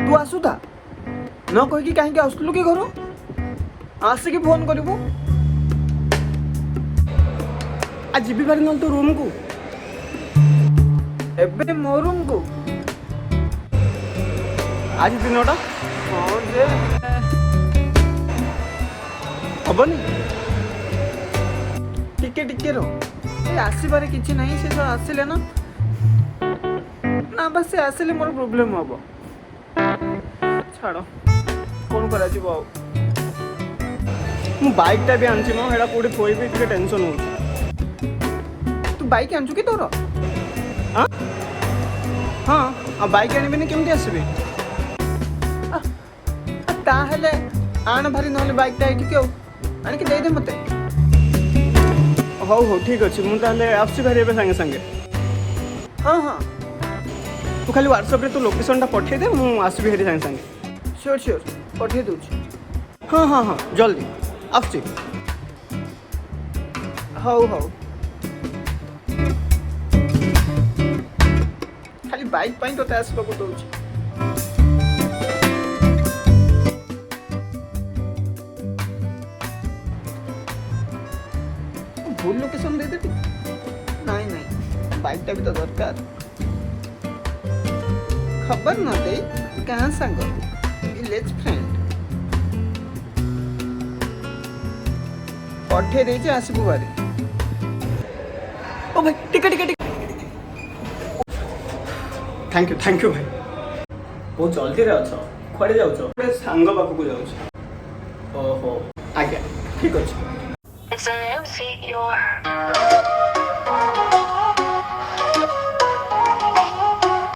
तू आसुता न कहीकि कहीं आसलु कि घर आसिक फोन करू आज जीवी पारि न तो रूम को एबे मो रूम को आज दिनटा हाँ जे हबनी टिके टिके रो आसबार किसी ना से जो आसिले ना ना बस से आसिले मोर प्रोब्लेम हम छाड़ कौन करा मु बाइकटा भी आनी मोड़ा कौटे थोड़ी टे टेंशन हो तू बाइक आनचु कि तोर हाँ हाँ बाइक आनबे केमती आसबे ताहले आन भारी ना बाइकटा ये क्यों आणिक दे मत हौ हौ ठीक अच्छे मुझे आसुची भारी सागे सागे हाँ हाँ तू खाली व्हाट्सएप रे तू लोकेशन पठे दे मु आसबि हेरी सागे सागे श्योर श्योर पठे दूँ हाँ हाँ हाँ जल्दी आसुची हौ हौ खाली बाइक पाई तो आसबाक दौर भूल लोकेशन दे देती नहीं नहीं बाइकटा भी तो दरकार खबर न दे कहाँ सांग विलेज फ्रेंड पठे दे आसबू बारी ओ भाई टिके टिके टिके थैंक यू भाई बहुत जल्दी रे अच्छ कुआडे जाउछ सांग पाखक जाउछ ओहो आज्ञा ठीक अच्छे It's an empty your